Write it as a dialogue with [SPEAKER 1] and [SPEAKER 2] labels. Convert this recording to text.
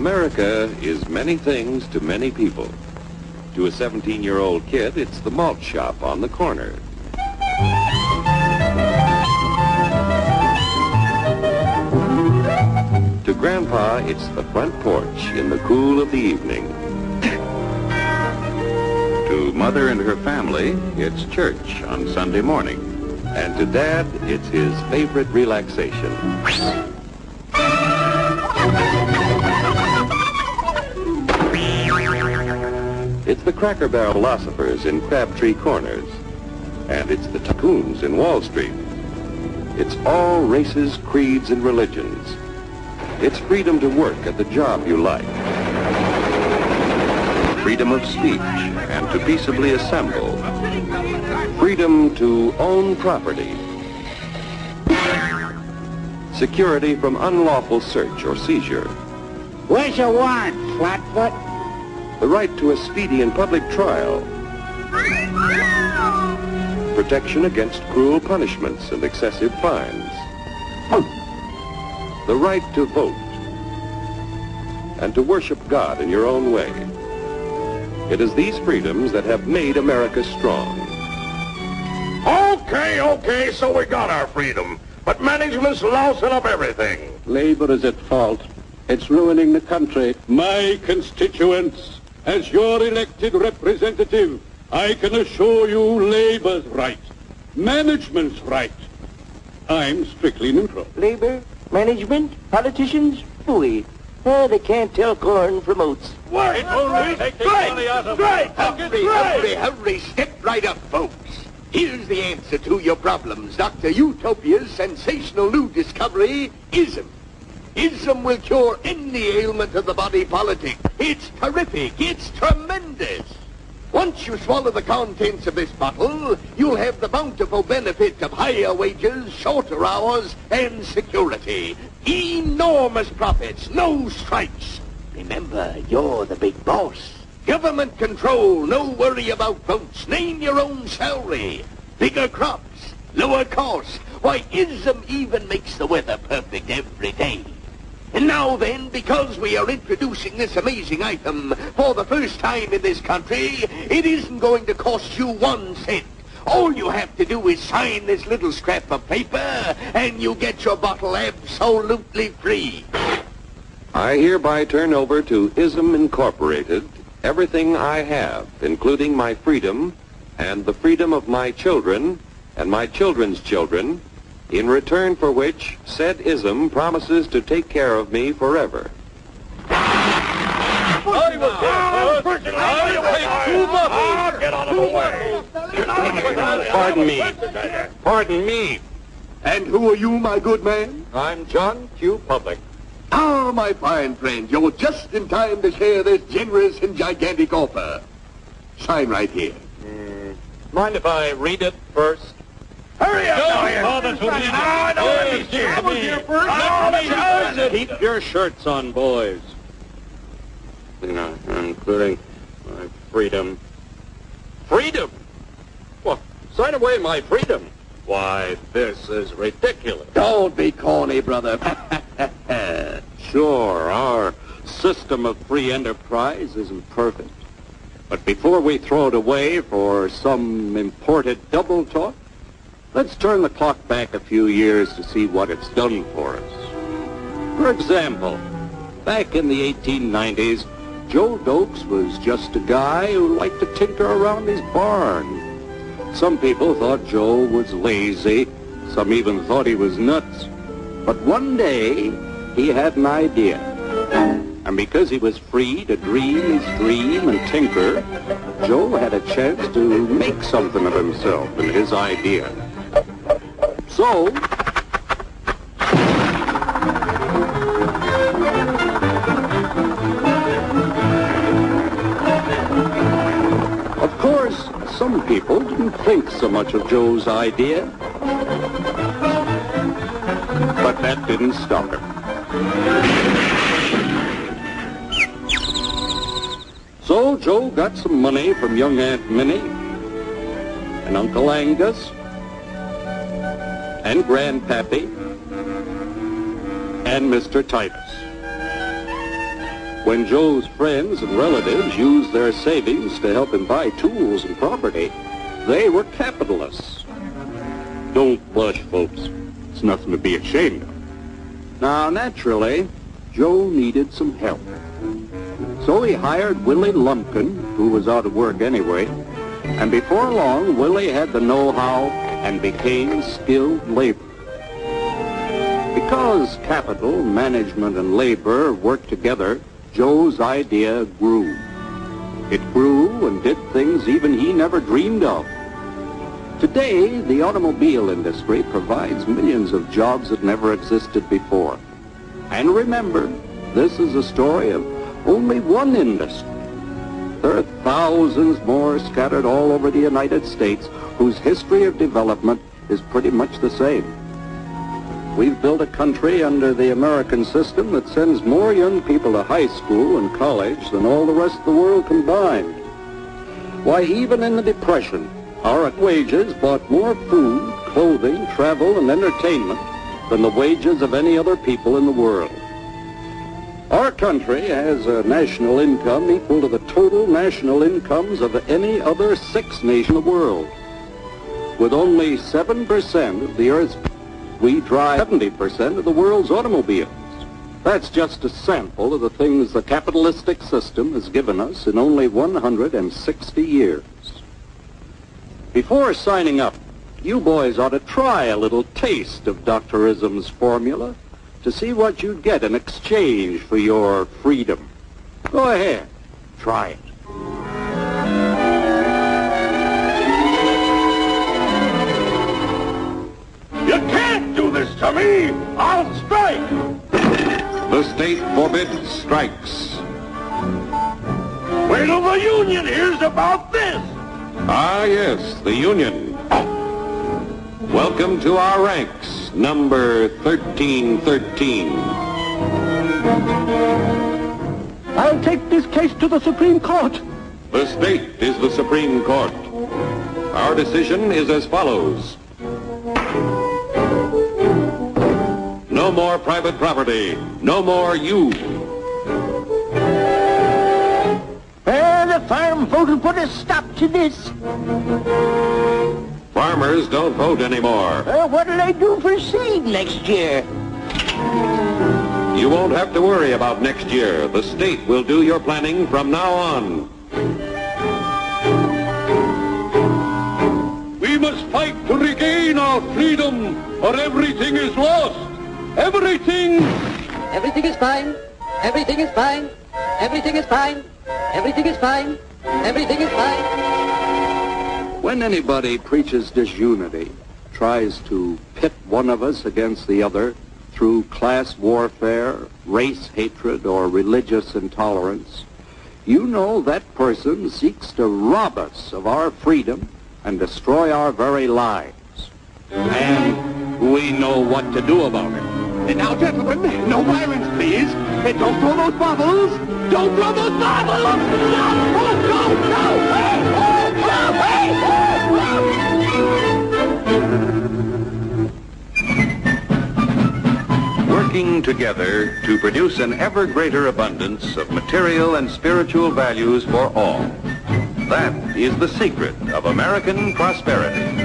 [SPEAKER 1] America is many things to many people. To a 17-year-old kid, it's the malt shop on the corner. To Grandpa, it's the front porch in the cool of the evening. To Mother and her family, it's church on Sunday morning. And to Dad, it's his favorite relaxation. It's the Cracker Barrel philosophers in Crabtree Corners. And it's the tycoons in Wall Street. It's all races, creeds, and religions. It's freedom to work at the job you like. Freedom of speech and to peaceably assemble. Freedom to own property. Security from unlawful search or seizure.
[SPEAKER 2] What's your want, flatfoot?
[SPEAKER 1] The right to a speedy and public trial. Protection against cruel punishments and excessive fines. The right to vote. And to worship God in your own way. It is these freedoms that have made America strong.
[SPEAKER 3] Okay, so we got our freedom. But management's lousing up everything.
[SPEAKER 4] Labor is at fault. It's ruining the country.
[SPEAKER 5] My constituents, as your elected representative, I can assure you Labor's right. Management's right. I'm strictly neutral.
[SPEAKER 2] Labor, management, politicians, phooey. They can't tell corn from oats.
[SPEAKER 3] Wait,
[SPEAKER 6] Hurry, step right up, folks. Here's the answer to your problems. Dr. Utopia's sensational new discovery, ISM. ISM will cure any ailment of the body politic. It's terrific. It's tremendous. Once you swallow the contents of this bottle, you'll have the bountiful benefit of higher wages, shorter hours, and security. Enormous profits, no strikes. Remember, you're the big boss. Government control, no worry about votes. Name your own salary. Bigger crops, lower costs. Why, ISM even makes the weather perfect every day. And now then, because we are introducing this amazing item for the first time in this country, it isn't going to cost you 1 cent. All you have to do is sign this little scrap of paper, and you get your bottle absolutely free.
[SPEAKER 1] I hereby turn over to ISM Incorporated everything I have, including my freedom and the freedom of my children and my children's children, in return for which said ISM promises to take care of me forever.
[SPEAKER 3] Get out of the way.
[SPEAKER 4] Pardon me.
[SPEAKER 6] And who are you, my good man?
[SPEAKER 4] I'm John Q. Public.
[SPEAKER 6] Ah, my fine friend, you're just in time to share this generous and gigantic offer. Sign right here.
[SPEAKER 4] Mind if I read it first?
[SPEAKER 3] Hurry up,
[SPEAKER 4] Keep your shirts on, boys. Including my freedom. Freedom? Well, sign away my freedom. Why, this is ridiculous.
[SPEAKER 6] Don't be corny, brother.
[SPEAKER 4] Sure, our system of free enterprise isn't perfect. But before we throw it away for some imported double talk, let's turn the clock back a few years to see what it's done for us. For example, back in the 1890s, Joe Dokes was just a guy who liked to tinker around his barn. Some people thought Joe was lazy. Some even thought he was nuts. But one day, he had an idea. And because he was free to dream his dream and tinker, Joe had a chance to make something of himself and his idea. So, of course, some people didn't think so much of Joe's idea. But that didn't stop him. So Joe got some money from young Aunt Minnie and Uncle Angus and Grandpappy and Mr. Titus. When Joe's friends and relatives used their savings to help him buy tools and property, they were capitalists.
[SPEAKER 5] Don't blush, folks. It's nothing to be ashamed of.
[SPEAKER 4] Now, naturally, Joe needed some help. So he hired Willie Lumpkin, who was out of work anyway, and before long, Willie had the know-how and became skilled labor. Because capital, management, and labor worked together, Joe's idea grew. It grew and did things even he never dreamed of. Today, the automobile industry provides millions of jobs that never existed before. And remember, this is a story of only one industry. There are thousands more scattered all over the United States whose history of development is pretty much the same. We've built a country under the American system that sends more young people to high school and college than all the rest of the world combined. Why, even in the Depression, our wages bought more food, clothing, travel, and entertainment than the wages of any other people in the world. Our country has a national income equal to the total national incomes of any other 6 nation in the world. With only 7% of the Earth's we drive 70% of the world's automobiles. That's just a sample of the things the capitalistic system has given us in only 160 years. Before signing up, you boys ought to try a little taste of Dr. Ism's formula to see what you'd get in exchange for your freedom. Go ahead, try it.
[SPEAKER 3] You can't do this to me! I'll strike!
[SPEAKER 1] The state forbids strikes.
[SPEAKER 3] Wait till the union hears about this!
[SPEAKER 1] Ah, yes, the union. Welcome to our ranks, number 1313.
[SPEAKER 2] I'll take this case to the Supreme Court.
[SPEAKER 1] The state is the Supreme Court. Our decision is as follows. No more private property. No more you.
[SPEAKER 2] Well, the farm vote will put a stop to this.
[SPEAKER 1] Farmers don't vote anymore.
[SPEAKER 2] What'll they do for seed next year?
[SPEAKER 1] You won't have to worry about next year. The state will do your planning from now on.
[SPEAKER 5] We must fight to regain our freedom, or everything is lost. Everything!
[SPEAKER 7] Everything is fine. Everything is fine. Everything is fine. Everything is fine. Everything is fine.
[SPEAKER 4] When anybody preaches disunity, tries to pit one of us against the other through class warfare, race hatred, or religious intolerance, you know that person seeks to rob us of our freedom and destroy our very lives.
[SPEAKER 5] And we know what to do about it.
[SPEAKER 6] And now, gentlemen, no violence, please. And don't throw those bottles. Don't throw those bottles. No.
[SPEAKER 1] Working together to produce an ever greater abundance of material and spiritual values for all. That is the secret of American prosperity.